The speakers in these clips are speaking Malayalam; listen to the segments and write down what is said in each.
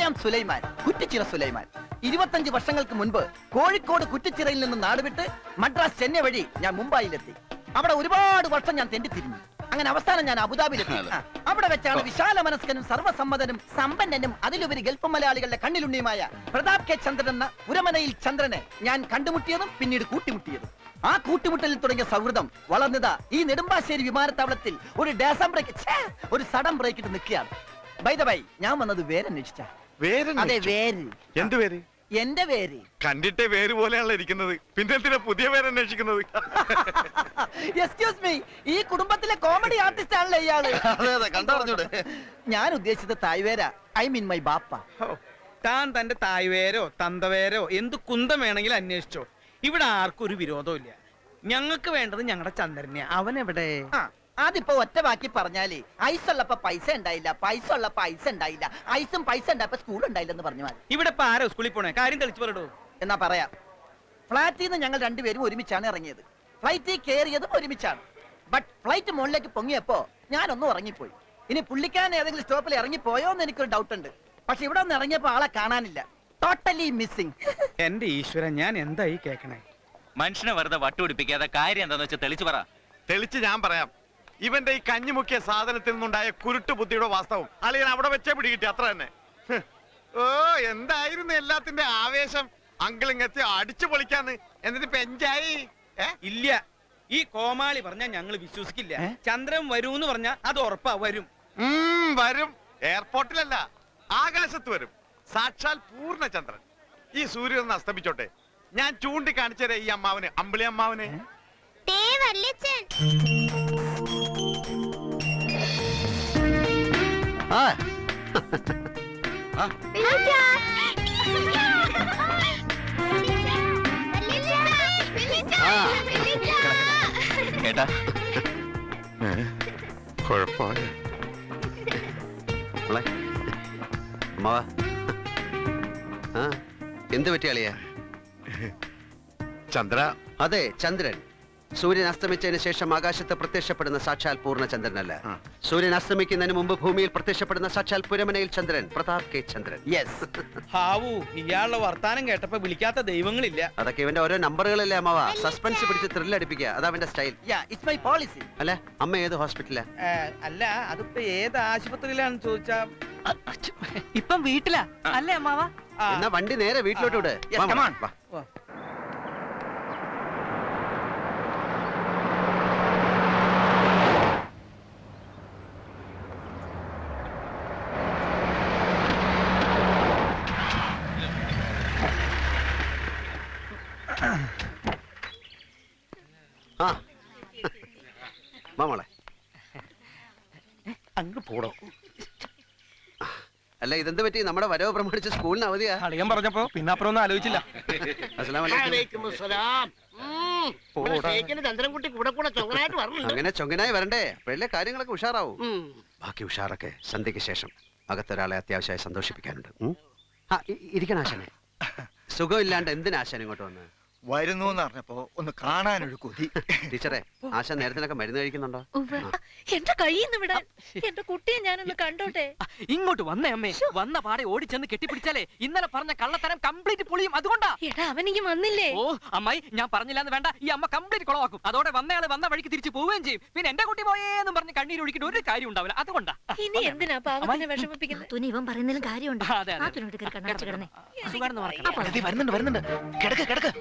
ആം സുലൈമാൻ, കുറ്റിച്ചിറ സുലൈമാൻ. 25 വർഷങ്ങൾക്ക് മുൻപ് കോഴിക്കോട് കുറ്റിച്ചിറയിൽ നിന്ന് നാടുവിട്ട് മദ്രാസ് ചെന്നൈ വഴി ഞാൻ മുംബൈയിലെത്തി. അവിടെ ഒരുപാട് വർഷം ഞാൻ തെണ്ടിത്തിരിഞ്ഞു. അങ്ങനെ അവസാനം ഞാൻ അബുദാബിയിലെത്തി. അവിടെ വെച്ചാണ് വിശാല മനസ്കനും സർവ്വസമ്മതനും സമ്പന്നനും അതിലുപരി ഗൾഫ് മലയാളികളുടെ കണ്ണിലുണ്ണിയുമായ പ്രതാപ് കെ ചന്ദ്രൻ എന്ന ഉരമനയിൽ ചന്ദ്രനെ ഞാൻ കണ്ടുമുട്ടിയതും പിന്നീട് കൂട്ടിമുട്ടിയതും. ആ കൂട്ടിമുട്ടലിൽ തുടങ്ങിയ സൗഹൃദം വളർന്നതാ ഈ നെടുമ്പാശ്ശേരി വിമാനത്താവളത്തിൽ ഒരു ഡേസം ബ്രേക്ക്, ഒരു സഡൻ ബ്രേക്കിട്ട് നിൽക്കുകയാണ്. ബൈ ദ ബൈ, ഞാൻ വന്നത് വേരന്വേഷിച്ച. അതെ, വേര്. എന്ത് പേര്? എന്റെ പേര് കണ്ടിട്ടേ വേര് പോലെയാണല്ലോ ഇരിക്കുന്നത്. പിന്നെ എന്തിനാ പുതിയ പേര് അന്വേഷിക്കുന്നത്? എക്സ്ക്യൂസ് മീ, ഈ കുടുംബത്തിലെ കോമഡി ആർട്ടിസ്റ്റ് ആണല്ലോ ഇയാള്. ഞാൻ ഉദ്ദേശിച്ചത് തായ്വേര, ഐ മീൻ മൈ ബാപ്പ. താൻ തന്റെ തായ്വേരോ തന്തവേരോ എന്ത് കുന്തം വേണമെങ്കിലും അന്വേഷിച്ചോ. ഇവിടെ ആർക്കും ഒരു വിരോധവും ഇല്ല. ഞങ്ങൾക്ക് വേണ്ടത് ഞങ്ങളുടെ ചന്ദ്രനെ. അവൻ എവിടെ? അതിപ്പോ ഒറ്റ വാക്കി പറഞ്ഞാല് ഐസ് ഉള്ളപ്പോ പൈസ ഉണ്ടായില്ല, പൈസ ഉള്ളപ്പോ ഐസ് ഉണ്ടായില്ല, ഐസും പൈസ ഉണ്ടായപ്പോ സ്കൂൾ ഉണ്ടായില്ലെന്ന് പറഞ്ഞു മതി. ഇവിടെ ഇപ്പൊ ആരോ സ്കൂളിൽ പോണേ? കാര്യം തെളിച്ചു പറയടോ. എന്നാ പറയാം. ഫ്ലാറ്റിൽ നിന്ന് ഞങ്ങൾ രണ്ടുപേരും ഒരുമിച്ചാണ് ഇറങ്ങിയത്. ഫ്ലൈറ്റിൽ കയറിയതും ഒരുമിച്ചാണ്. ബട്ട് ഫ്ലൈറ്റ് മുകളിലേക്ക് പൊങ്ങിയപ്പോ ഞാനൊന്നും ഇറങ്ങിപ്പോയി. ഇനി പുള്ളിക്കാരൻ ഏതെങ്കിലും സ്റ്റോപ്പിൽ ഇറങ്ങിപ്പോയോ എന്ന് എനിക്കൊരു ഡൗട്ട് ഉണ്ട്. പക്ഷെ ഇവിടെ ഒന്ന് ഇറങ്ങിയപ്പോ ആളെ കാണാനില്ല. Totally missing. എന്റെ ഈശ്വരൻ, ഞാൻ എന്തായി കേക്കണേ? മനുഷ്യനെ വെറുതെ വട്ടുപിടിപ്പിക്കാതെ കാര്യം എന്താന്ന് വെച്ചാൽ തെളിച്ചു പറ. തെളിച്ച് ഞാൻ പറയാം. ഇവന്റെ ഈ കഞ്ഞിമുക്കിയ സാധനത്തിൽ നിന്നുണ്ടായ കുരുട്ട് ബുദ്ധിയുടെ വാസ്തവം അളിയൻ അവിടെ വെച്ചേ പിടികിട്ടി, അത്ര തന്നെ. ഓ, എന്തായിരുന്നു എല്ലാത്തിന്റെ ആവേശം. അങ്കിളിങ്ങെത്തി അടിച്ചു പൊളിക്കാന്ന്. എന്നിട്ട് പെഞ്ചായി. ഇല്ല, ഈ കോമാളി പറഞ്ഞാ ഞങ്ങൾ വിശ്വസിക്കില്ല. ചന്ദ്രൻ വരൂന്ന് പറഞ്ഞാ അത് ഉറപ്പാ വരും. വരും. എയർപോർട്ടിലല്ല, ആകാശത്ത് വരും. സാക്ഷാൽ പൂർണ്ണചന്ദ്രൻ. ഈ സൂര്യൻ ഒന്ന് അസ്തമിച്ചോട്ടെ. ഞാൻ ചൂണ്ടിക്കാണിച്ചതേ ഈ അമ്മാവന്, അമ്പിളി അമ്മാവന്. കേട്ടാ കുഴപ്പമില്ല. എന്ത് പറ്റിയ അളിയ? ചന്ദ്ര. അതെ, ചന്ദ്രൻ. സൂര്യൻ അസ്തമിച്ചതിന് ശേഷം ആകാശത്ത് പ്രത്യക്ഷപ്പെടുന്ന സാക്ഷാൽ പൂർണ്ണചന്ദ്രനല്ല. സൂര്യൻ അസ്തമിക്കുന്നതിന് മുമ്പ് ഭൂമിയിൽ പ്രത്യക്ഷപ്പെടുന്ന സാക്ഷാൽ പുരമനയിൽ ചന്ദ്രൻ, പ്രതാപ് കെ ചന്ദ്രൻ. യെസ്. ഹാവു, ഇയാളുടെ വർത്താനം കേട്ടപ്പോ വിളിക്കാത്ത ദൈവങ്ങളില്ല. അതൊക്കെ ഇവന്റെ ഓരോ നമ്പറുകളല്ലേ അമ്മാവ. സസ്പെൻസ് പിടിച്ച് ത്രില്ലടിപ്പിക്കുക, അതാ അവന്റെ സ്റ്റൈൽ. It's my policy. അല്ല, അമ്മ ഏത് ഹോസ്പിറ്റലാ? അല്ല, അതിപ്പോ ഏത് ആശുപത്രിയിലാണെന്ന് ചോദിച്ചാ ഇപ്പം വീട്ടിലാ അല്ലേ അമ്മാവ? എന്നാ വണ്ടി നേരെ വീട്ടിലോട്ട് വിട്. മോളെ അങ്ങ് പോടോ. അല്ല, ഇതെന്ത് പറ്റി? നമ്മുടെ വരവ് പ്രമാണിച്ച് സ്കൂളിന് അവധിയാ. അളിയൻ പറഞ്ഞപ്പോ പിന്നെ അപ്പുറം ഒന്നും ആലോചിച്ചില്ല. അങ്ങനെ ചൊങ്കനായി വരണ്ടേ, അപ്പോഴല്ലേ കാര്യങ്ങളൊക്കെ ഉഷാറാവും. ബാക്കി ഉഷാറൊക്കെ സന്ധ്യയ്ക്ക് ശേഷം. അകത്തൊരാളെ അത്യാവശ്യമായി സന്തോഷിപ്പിക്കാനുണ്ട്. ഇരിക്കണം ആശാനെ. സുഖമില്ലാണ്ട് എന്തിനാശാൻ ഇങ്ങോട്ട് വന്ന്? വരുന്നു എന്ന് പറഞ്ഞപ്പോ ഒന്ന് കാണാനൊരു കൊതി. ടീച്ചറെ, ആശാൻ നേരത്തിനൊക്കെ മരുന്ന് കഴിക്കുന്നുണ്ടോ? എന്റെ കയ്യിന്ന് വിടാൻ. എന്റെ കുട്ടിയെ ഞാനൊന്ന് കണ്ടോട്ടെ. ഇങ്ങോട്ട് വന്നേ അമ്മേ. വന്ന പാടെ ഓടിച്ചെന്ന് കെട്ടിപ്പിടിച്ചാലേ ഇന്നലെ പറഞ്ഞ കള്ളത്തരം കംപ്ലീറ്റ് പൊളിയും. അതുകൊണ്ടാ. എടാ, അവനിക്ക് വന്നില്ലേ? ഓ അമ്മായി, ഞാൻ പറഞ്ഞില്ലാന്ന് വേണ്ട. ഈ അമ്മ കംപ്ലീറ്റ് കുളവാക്കും. അതോടെ വന്നയാള് വന്ന വഴിക്ക് തിരിച്ചു പോവുകയും ചെയ്യും. പിന്നെ എന്റെ കുട്ടി പോയേന്നും പറഞ്ഞ് കണ്ണീര് ഒഴിക്കിട്ട് ഒരു കാര്യം ഉണ്ടാവില്ല. അതുകൊണ്ടാ. ഇനി എന്തിനാ പാവത്തിനെ വിഷമിപ്പിക്കുന്നത്? തുനി ഇവൻ പറയുന്നതിലും കാര്യമുണ്ട്. വരുന്നുണ്ട്. കിടക്ക് കിടക്ക്.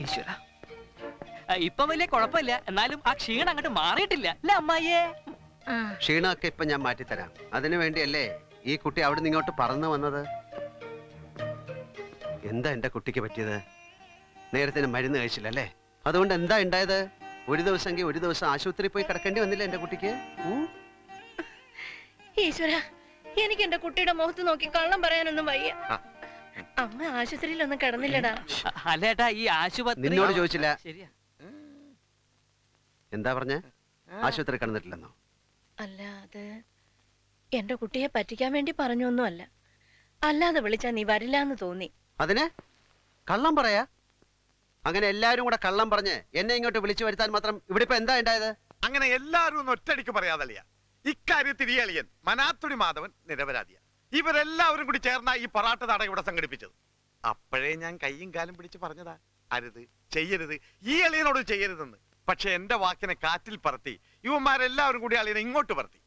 ഈശ്വര, ഇപ്പൊ വലിയ കുഴപ്പമില്ല. എന്നാലും ആ ക്ഷീണം അങ്ങോട്ട് മാറിയിട്ടില്ല അല്ലേ അമ്മായിയെ? ക്ഷീണമൊക്കെ ഇപ്പൊ ഞാൻ മാറ്റിത്തരാം. അതിനു വേണ്ടിയല്ലേ ഈ കുട്ടി അവിടെ നിന്ന് ഇങ്ങോട്ട് പറന്നു വന്നത്. എന്താ എന്റെ കുട്ടിക്ക് പറ്റിയത്? നേരത്തിന് മരുന്ന് കഴിച്ചില്ല അല്ലേ? അതുകൊണ്ട് എന്താ ഉണ്ടായത്? ഒരു ദിവസമെങ്കിൽ ഒരു ദിവസം ആശുപത്രിയിൽ പോയി കിടക്കേണ്ടി വന്നില്ല എന്റെ കുട്ടിക്ക്? ഈശ്വര, എനിക്ക് എന്റെ കുട്ടിയുടെ മുഖത്ത് നോക്കി കള്ളം പറയാനൊന്നും വയ്യ. അമ്മ ആശുപത്രിയിലൊന്നും കിടന്നില്ലടാ. അല്ലേട്ടാ, ഈ ആശുപത്രി നിന്നോട് ചോദിച്ചില്ല. ശരിയാ. എന്താ പറഞ്ഞ? ആശുപത്രി കിടന്നിട്ടില്ലെന്നോ? അല്ല, അത് എന്റെ കുട്ടിയെ പറ്റിക്കാൻ വേണ്ടി പറഞ്ഞൊന്നുമല്ല. അല്ലാതെ വിളിച്ചാ നീ വരില്ലാന്ന് തോന്നി. അതിന് കള്ളം പറയാ? അങ്ങനെ എല്ലാരും കൂടെ കള്ളം പറഞ്ഞ് എന്നെ ഇങ്ങോട്ട് വിളിച്ചു വരുത്താൻ മാത്രം ഇവിടെ ഇപ്പൊ എന്താ ഉണ്ടായത്? അങ്ങനെ എല്ലാരും ഒന്നും ഒറ്റയടിക്ക് പറയാതല്ല. ഇക്കാര്യത്തിൽ ഈ അളിയൻ മനാത്തുടി മാധവൻ നിരപരാധിയാണ്. ഇവരെല്ലാവരും കൂടി ചേർന്ന ഈ പൊറാട്ട് നാടകം ഇവിടെ സംഘടിപ്പിച്ചത്. അപ്പോഴേ ഞാൻ കയ്യും കാലും പിടിച്ച് പറഞ്ഞതാ, അരുത്, ചെയ്യരുത്, ഈ അളിയനോട് ചെയ്യരുതെന്ന്. പക്ഷെ എന്റെ വാക്കിനെ കാറ്റിൽ പറത്തി ഇവന്മാരെല്ലാവരും കൂടി അളിയനെ ഇങ്ങോട്ട് പറത്തി.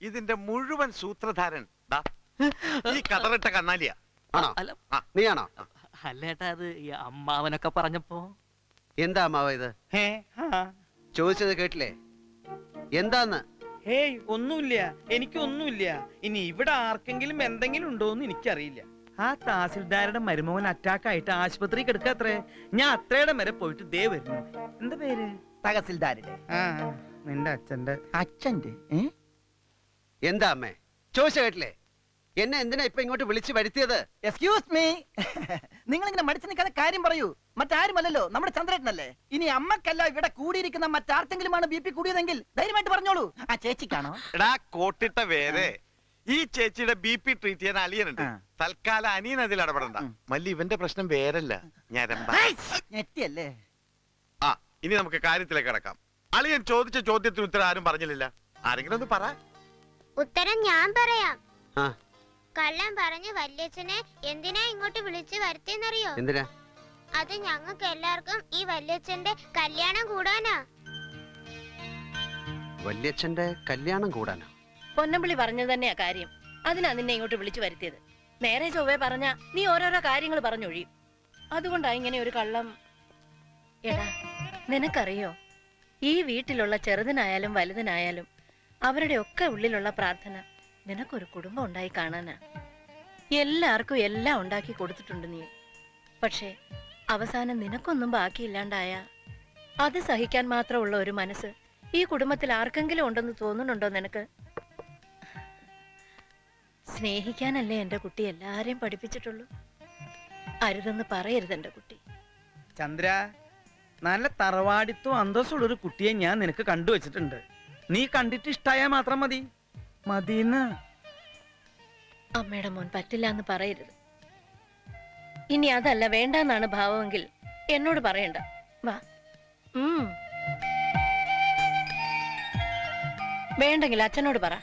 ഇതിന്റെ മുഴുവൻ സൂത്രധാരൻ ദാ ഈ കതറിട്ട കണ്ണാലിയാ. ആണോ? അല്ല നീയാണോ? അല്ലേട്ടാ, അത് ഈ അമ്മാവനൊക്കെ പറഞ്ഞപ്പോ എന്താ അമ്മാവ ഇത്? ഹേ ആ ചോദിച്ചത് കേട്ടില്ലേ? എന്താന്ന്? ഹേയ് ഒന്നുമില്ല, എനിക്കൊന്നുമില്ല. ഇനി ഇവിടെ ആർക്കെങ്കിലും എന്തെങ്കിലും ഉണ്ടോന്ന് എനിക്കറിയില്ല. ആ തഹസിൽദാരുടെ മരുമോൻ അറ്റാക്ക് ആയിട്ട് ആശുപത്രി കിടക്കത്രേ. ഞാൻ അത്രയുടെ വരെ പോയിട്ട് ദേ വരുന്നു. എന്താ പേര്? തഹസിൽദാരുടെ ആ നിന്റെ അച്ഛന്റെ. അച്ഛന്റെ എന്താ അമ്മേ ചോദിച്ച കേട്ടില്ലേ? എന്നെ എന്തിനാ ഇപ്പൊ ഇങ്ങോട്ട് വിളിച്ചു വരുത്തിയത്? എക്സ്ക്യൂസ് മീ, നിങ്ങൾ ഇങ്ങനെ മടിച്ചു നിൽക്കാതെ കാര്യം പറയൂ. മറ്റാരുമല്ലല്ലോ, നമ്മുടെ ചന്ദ്രേട്ടനല്ലേ. ഇനി അമ്മക്കല്ല ഇവിടെ കൂടിയിരിക്കുന്ന മറ്റാർക്കെങ്കിലുമാണ് BP കൂടിയതെങ്കിൽ ധൈര്യമായിട്ട് പറഞ്ഞോളൂ. ആ ചേച്ചിക്കാണോ? എടാ കോട്ടിട്ട വേരെ, ഈ ചേച്ചിയുടെ BP ട്രീറ്റ് ചെയ്യാൻ അളിയനുണ്ട്. ആ. തൽക്കാലം അനിയൻ അതിൽ ഇടപെടണ്ട. മല്ലി, ഇവന്റെ പ്രശ്നം വേരല്ല, ഞരമ്പ. ഞെട്ടിയല്ലേ? ആ, ഇനി നമുക്ക് കാര്യത്തിലേക്ക് കിടക്കാം. അളിയൻ ചോദിച്ച ചോദ്യത്തിന് ഉത്തരം ആരും പറഞ്ഞില്ല. ആരെങ്കിലും ഒന്ന് പറ. ഉത്തരം ഞാൻ പറയാം. ആ. കള്ളം പറഞ്ഞ് വല്യച്ഛനെ എന്തിനാ ഇങ്ങോട്ട് വിളിച്ചു വരുത്തിയെന്നറിയോ? എന്തിനാ? അത് ഞങ്ങൾക്ക് എല്ലാവർക്കും ഈ വല്യച്ഛന്റെ കല്യാണം കൂടാനാ. വല്യച്ഛന്റെ കല്യാണം കൂടാനോ? പൊന്നമ്പിളി പറഞ്ഞത് തന്നെയാ കാര്യം. അതിനാ നിന്നെ ഇങ്ങോട്ട് വിളിച്ചു വരുത്തിയത്. നേരെ ചൊവ്വേ പറഞ്ഞ നീ ഓരോരോ കാര്യങ്ങൾ പറഞ്ഞൊഴിയും. അതുകൊണ്ടാ ഇങ്ങനെ ഒരു കള്ളം. എടാ, നിനക്കറിയോ, ഈ വീട്ടിലുള്ള ചെറുതിനായാലും വലുതിനായാലും അവരുടെ ഒക്കെ ഉള്ളിലുള്ള പ്രാർത്ഥന നിനക്കൊരു കുടുംബം ഉണ്ടായി കാണാനാ. എല്ലാവർക്കും എല്ലാം ഉണ്ടാക്കി കൊടുത്തിട്ടുണ്ട് നീ. പക്ഷേ അവസാനം നിനക്കൊന്നും ബാക്കിയില്ലാണ്ടായ അത് സഹിക്കാൻ മാത്രമുള്ള ഒരു മനസ്സ് ഈ കുടുംബത്തിൽ ആർക്കെങ്കിലും ഉണ്ടെന്ന് തോന്നുന്നുണ്ടോ നിനക്ക്? സ്നേഹിക്കാനല്ലേ എന്റെ കുട്ടി എല്ലാരെയും പഠിപ്പിച്ചിട്ടുള്ളൂ. അരുതെന്ന് പറയരുത് എന്റെ കുട്ടി. ചന്ദ്ര, നല്ല തറവാടിത്തോ അന്തസ്സുള്ളൊരു കുട്ടിയെ ഞാൻ നിനക്ക് കണ്ടുവച്ചിട്ടുണ്ട്. നീ കണ്ടിട്ട് ഇഷ്ടായാ മാത്രം മതി. മതിന്ന്. അമ്മയുടെ മോൻ പറ്റില്ല എന്ന് പറയരുത്. ഇനി അതല്ല വേണ്ടെന്നാണ് ഭാവമെങ്കിൽ എന്നോട് പറയണ്ട. വാ. വേണ്ടെങ്കിൽ അച്ഛനോട് പറ.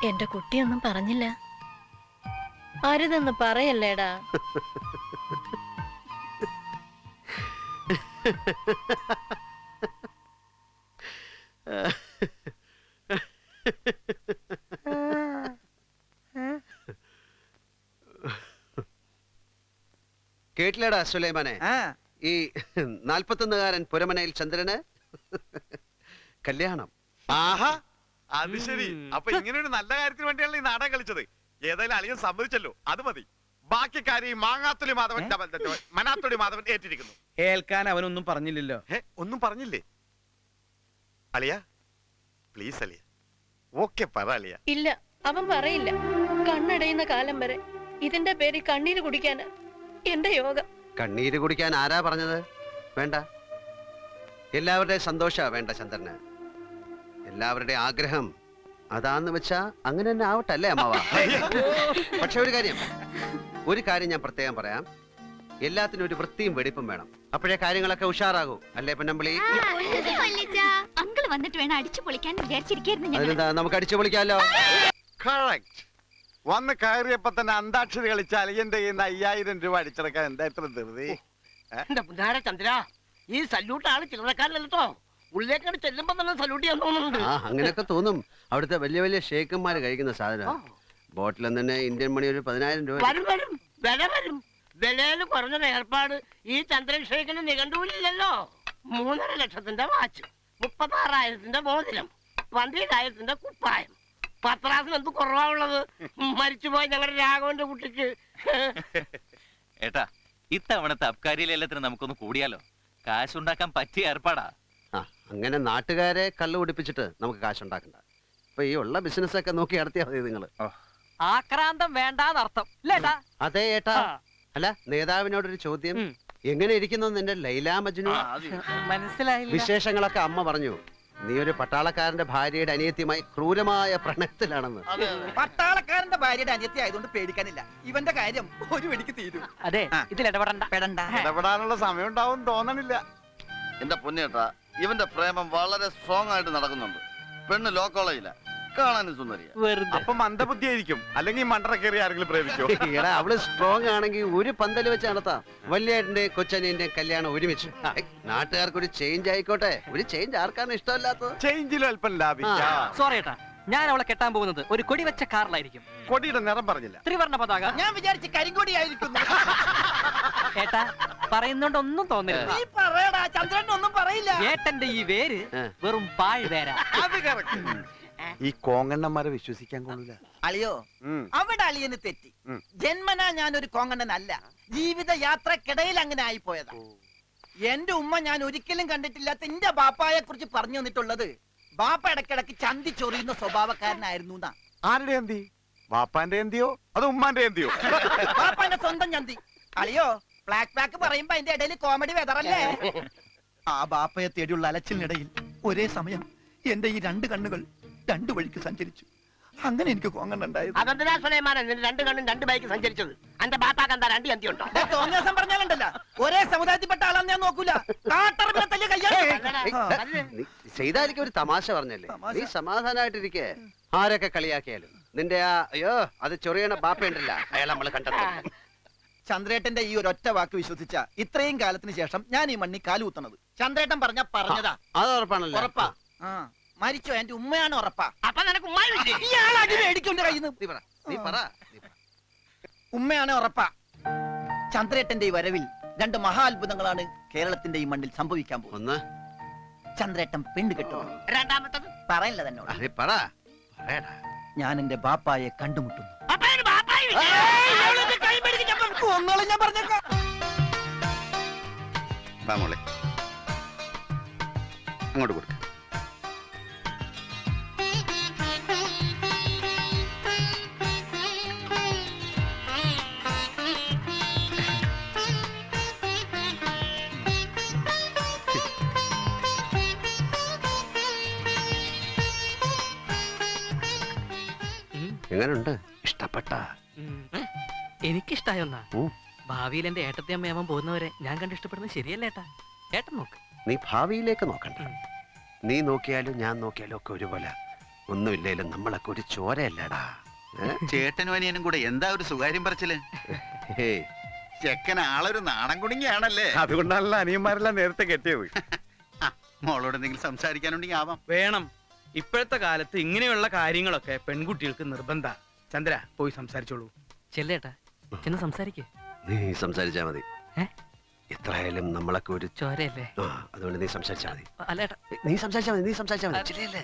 എന്റെ കുട്ടിയൊന്നും പറഞ്ഞില്ല. അരുതെന്ന് പറയല്ലേടാ. കേട്ടില്ലേടാ സുലൈമാനെ? ഈ 41കാരൻ പുരമനയിൽ ചന്ദ്രന് കല്യാണം. ആഹാ, അത് ശരി. അപ്പൊ ഇങ്ങനെ ഒരു നല്ല കാര്യത്തിന് വേണ്ടിയാണ് ഈ നാടകം കളിച്ചത്. ഏതായാലും അളിയൻ സമ്മതിച്ചല്ലോ, അത് മതി. ബാക്കി കാര്യം മാങ്ങാത്തൊലി മാധവൻ മനാത്തൊലി മാധവൻ ഏറ്റിരിക്കുന്നു. ഏൽക്കാൻ അവനൊന്നും പറഞ്ഞില്ലല്ലോ. ഒന്നും പറഞ്ഞില്ലേ അളിയ? പ്ലീസ് അളിയ, ഓക്കെ പറ അളിയ. ഇല്ല, അവൻ പറയില്ല. കണ്ണടയുന്ന കാലം വരെ ഇതിന്റെ പേര് കണ്ണീര് കുടിക്കാന് എന്റെ യോഗം. കണ്ണീര് കുടിക്കാൻ ആരാ പറഞ്ഞത്? വേണ്ട. എല്ലാവരുടെയും സന്തോഷ വേണ്ട ചന്ദ്രന്. എല്ലാവരുടെയും ആഗ്രഹം അതാന്ന് വെച്ചാ അങ്ങനെ തന്നെ ആവട്ടെ, അല്ലേ അമ്മാവ? പക്ഷെ ഒരു കാര്യം ഞാൻ പ്രത്യേകം പറയാം. എല്ലാത്തിനും ഒരു വൃത്തിയും വെടിപ്പും വേണം. അപ്പോഴേ കാര്യങ്ങളൊക്കെ ഉഷാറാകൂ, അല്ലേ പൊന്നമ്പിളി? അങ്കിൾ വന്നിട്ട് വേണം അടിച്ചു പൊളിക്കാൻ വിചാരിച്ചിരിക്കുന്നു. അതിനെന്താ, നമുക്ക് അടിച്ചു പൊളിക്കാലോ. കറക്റ്റ്. വന്ന് കയറിയപ്പോ തന്നെ അന്താക്ഷരി കളിച്ച അളിയന്റെ കയ്യിൽ നിന്ന് 5000 രൂപ അടിച്ചെടുക്കാൻ എന്താ ഇത്ര ധൃതി? ചന്ദ്ര, ഈ സല്യൂട്ട് ആള് ചില്ലറക്കാരല്ലോ. ഉള്ളിലേക്കാണ് ചെല്ലുമ്പോ തന്നെ സല്യൂട്ട് ചെയ്യാൻ തോന്നുന്നുണ്ട്. അങ്ങനെയൊക്കെ തോന്നും. അവിടുത്തെ വലിയ വലിയ ഷേക്കന്മാര് കഴിക്കുന്ന സാധനം. ബോട്ടിൽ തന്നെ ഇന്ത്യൻ മണി ഒരു 10000 രൂപ വരും. വില വരും. വിലയില് കുറഞ്ഞൊരു ഏർപ്പാട് ഈ ചന്ദ്രശേഖരന് നിഘണ്ടുവില്ലല്ലോ. 3.5 ലക്ഷത്തിന്റെ വാച്ച്, 36,000 മോതിരം, 12,000 കുപ്പായം. പത്രാസിന് എന്ത് കുറവാണുള്ളത്? മരിച്ചുപോയി ഞങ്ങളുടെ രാഘവന്റെ കുട്ടിക്ക്. ഏട്ടാ, ഇത്തവണത്തെ അബ്കാരി ലേലത്തിന് നമുക്കൊന്ന് കൂടിയാലോ? കാശുണ്ടാക്കാൻ പറ്റിയ ഏർപ്പാടാ. അങ്ങനെ നാട്ടുകാരെ കള്ളു കുടിപ്പിച്ചിട്ട് നമുക്ക് കാശുണ്ടാക്കണ്ട. ഇപ്പൊ ഈ ഉള്ള ബിസിനസ് ഒക്കെ നോക്കി നടത്തിയാ മതി നിങ്ങള്. ആക്രാന്തം വേണ്ടാന്നർത്ഥം അല്ലേട്ടാ? അതെ ഏട്ടാ. അല്ല, നേതാവിനോടൊരു ചോദ്യം. എങ്ങനെ ഇരിക്കുന്നു നിന്റെ ലൈലാ മജ്നു? മനസ്സിലായില്ല. വിശേഷങ്ങളൊക്കെ അമ്മ പറഞ്ഞു. നീ ഒരു പട്ടാളക്കാരന്റെ ഭാര്യയുടെ അനിയത്തിയുമായി ക്രൂരമായ പ്രണയത്തിലാണെന്ന്. പട്ടാളക്കാരന്റെ ഭാര്യയുടെ അനിയത്തി ആയതുകൊണ്ട് പേടിക്കാനില്ല. ഇവന്റെ കാര്യം ഒരു വെടിക്ക് തീരും. അതെ, ഇതിൽ ഇടപെടണ്ട. ഇടപെടാനുള്ള സമയം ഉണ്ടാവും തോന്നണില്ല. എന്റെ പൊന്നേട്ടാ, ഇവന്റെ പ്രേമം വളരെ സ്ട്രോങ് ആയിട്ട് നടക്കുന്നുണ്ട്. പെണ്ണ് ലോ കോളേജില, കാണാനും സുന്ദരിയ. വെറുതെ അപ്പൊ മന്ദബുദ്ധിയായിരിക്കും, അല്ലെങ്കിൽ മണ്ടറ കയറി ആരെങ്കിലും പ്രേമിക്കോ? എടാ അവള് സ്ട്രോങ് ആണെങ്കിൽ ഒരു പന്തല് വെച്ച് നടത്താം. വലിയേട്ടന്റെ കൊച്ചനിന്റെ കല്യാണം ഒരുമിച്ച്. നാട്ടുകാർക്ക് ഒരു ചേഞ്ച് ആയിക്കോട്ടെ. ഒരു ചേഞ്ച് ആർക്കാണ് ഇഷ്ടമല്ലാത്തത്? ചേഞ്ചിലും അല്പം ലാഭിക്കാം. സോറി ഏട്ടാ, ഞാൻ അവളെ കെട്ടാൻ പോകുന്നത് ഒരു കൊടി വെച്ച കാറിലായിരിക്കും. കൊടിയുടെ നിറം പറഞ്ഞില്ല. ത്രിവർണ്ണ പതാക. ഞാൻ വിചാരിച്ച് കരിങ്കൊടിയായിരിക്കുന്നു. ഏട്ടാ പറയുന്നോണ്ട് ഒന്നും തോന്നരുത്. നീ പറയടാ, ചന്ദ്രൻ ഒന്നും പറയില്ല. ഏട്ടന്റെ ഈ വേര് വെറും പാഴ് വേരാ. അത് correct. ഈ കോങ്ങണ്ണന്മാരെ വിശ്വസിക്കാൻ കൊള്ളില്ല. അളിയോ, അവിടെ അളിയന് തെറ്റി. ജന്മനാ ഞാനൊരു കോങ്ങണ്ണനല്ല. ജീവിത യാത്രക്കിടയിൽ അങ്ങനെ ആയിപ്പോയതാ. എന്റെ ഉമ്മ ഞാൻ ഒരിക്കലും കണ്ടിട്ടില്ലാത്ത എന്റെ ബാപ്പായെ കുറിച്ച് പറഞ്ഞു തന്നിട്ടുള്ളത് ബാപ്പ ഇടക്കിടക്ക് ചന്തി ചൊറിയുന്ന സ്വഭാവക്കാരനായിരുന്നു എന്നാ. ആരുടെ എന്തി? വാപ്പാന്റെ എന്തിയോ അത് ഉമ്മാന്റെ എന്തിയോ? ബാപ്പാന്റെ സ്വന്തം ചന്തി. അളിയോ, ബ്ലാക്ക് ബാക്ക് പറയുമ്പോ അതിന്റെ ഇടയിൽ കോമഡി വെതറല്ലേ? ആ ബാപ്പയെ തേടിയുള്ള അലച്ചിലിനിടയിൽ ഒരേ സമയം എന്റെ ഈ രണ്ട് കണ്ണുകൾ രണ്ടു വഴിക്ക് സഞ്ചരിച്ചു. അങ്ങനെ എനിക്ക് കോങ്ങണ്ണുണ്ടായത്. അതെന്തിനാ സുലൈമാനെ നിന്റെ രണ്ട് കണ്ണും രണ്ട് ബൈക്ക് സഞ്ചരിച്ചത്? അന്റെ ബാപ്പാക്ക് എന്താ രണ്ട് ചന്തി ഉണ്ടോ? തോന്നിയാസം പറഞ്ഞാലുണ്ടല്ല, ഒരേ സമുദായത്തിൽപ്പെട്ട ആളാന്ന് ഞാൻ നോക്കൂല. കാട്ടറബിനെ തല്ലിയ കയ്യാണ്. ചെയ്തായിരിക്കും ഒരു തമാശ പറഞ്ഞല്ലേ. നീ സമാധാനായിട്ടിരിക്കേ. ആരൊക്കെ കളിയാക്കിയാലും നിന്റെ ആ അയ്യോ അത് ചൊറിയണ ബാപ്പയുണ്ടല്ല, അയാൾ നമ്മൾ കണ്ടെത്തും. ചന്ദ്രേട്ടന്റെ ഈ ഒരു ഒറ്റ വാക്ക് വിശ്വസിച്ച ഇത്രയും കാലത്തിന് ശേഷം ഞാൻ ഈ മണ്ണി കാലുകുത്തണത്. ചന്ദ്രേട്ടൻ പറഞ്ഞതാ. അത് ഉറപ്പാണല്ലോ. ഉറപ്പാ. മരിച്ചോ എന്റെ ഉമ്മയാണ് ഉറപ്പാ. അപ്പൊ നിനക്ക് ഉമ്മായില്ലേ? ഇയാൾ അടി മേടിക്കൊണ്ട് കയ്യിൽ നീ പറ. ഉമ്മയാണ് ഉറപ്പാ. ചന്ദ്രേട്ടന്റെ ഈ വരവിൽ രണ്ട് മഹാ അത്ഭുതങ്ങളാണ് കേരളത്തിന്റെ ഈ മണ്ണിൽ സംഭവിക്കാൻ പോകുന്നത്. ഒന്ന്, ചന്ദ്രേട്ടൻ പെണ്ണ് കെട്ടും. രണ്ടാമത്തത് പറയില്ല തന്നോട്. അതെ പറ. പറയടാ. ഞാൻ എന്റെ ബാപ്പായെ കണ്ടുമുട്ടുന്നു. അപ്പൊ അതിന് ബാപ്പായില്ലേ? ഒന്നോളം ഞാൻ പറഞ്ഞേക്കാം. വാ മോളെ, അങ്ങോട്ട് കൊടുക്ക. എങ്ങനുണ്ട്? ഇഷ്ടപ്പെട്ട? എനിക്കിഷ്ടായൊന്നാ. ഭാവിയിൽ എന്റെ ഏട്ടത്തെ അമ്മയാവാൻ പോകുന്നവരെ ഞാൻ കണ്ട് ഇഷ്ടപ്പെടുന്നത് ശരിയല്ല ഏട്ടാ. ഏട്ടൻ നോക്ക്. നീ ഭാവിയിലേക്ക് നോക്കണ്ട. നീ നോക്കിയാലും ഞാൻ നോക്കിയാലും ഒക്കെ ഒരുപോലെ. ഒന്നുമില്ലേലും നമ്മളൊക്കെ ഒരു ചോരയല്ലടാ. ചേട്ടനും അനിയനും കൂടെ എന്താ ഒരു സുകാര്യം പറച്ചില്? ചെക്കൻ ആളൊരു നാണം കുടുങ്ങിയാണല്ലേ. അതുകൊണ്ടാണല്ലോ അനിയന്മാരെല്ലാം നേരത്തെ കെട്ടിയത്. മോളോട് എന്തെങ്കിലും സംസാരിക്കാനുണ്ടെങ്കിൽ ആവാം. വേണം. ഇപ്പോഴത്തെ കാലത്ത് ഇങ്ങനെയുള്ള കാര്യങ്ങളൊക്കെ പെൺകുട്ടികൾക്ക് നിർബന്ധ. ചന്ദ്ര പോയി സംസാരിച്ചോളൂ. ചെല്ലേട്ടാ, ചെന്ന് സംസാരിക്കേ. നീ സംസാരിച്ചാ മതി. എത്രയായാലും നമ്മളൊക്കെ ഒരു ചോരയല്ലേ? അതുകൊണ്ട് നീ സംസാരിച്ചാ മതി. അല്ലേട്ടാ, നീ സംസാരിച്ചാ മതി.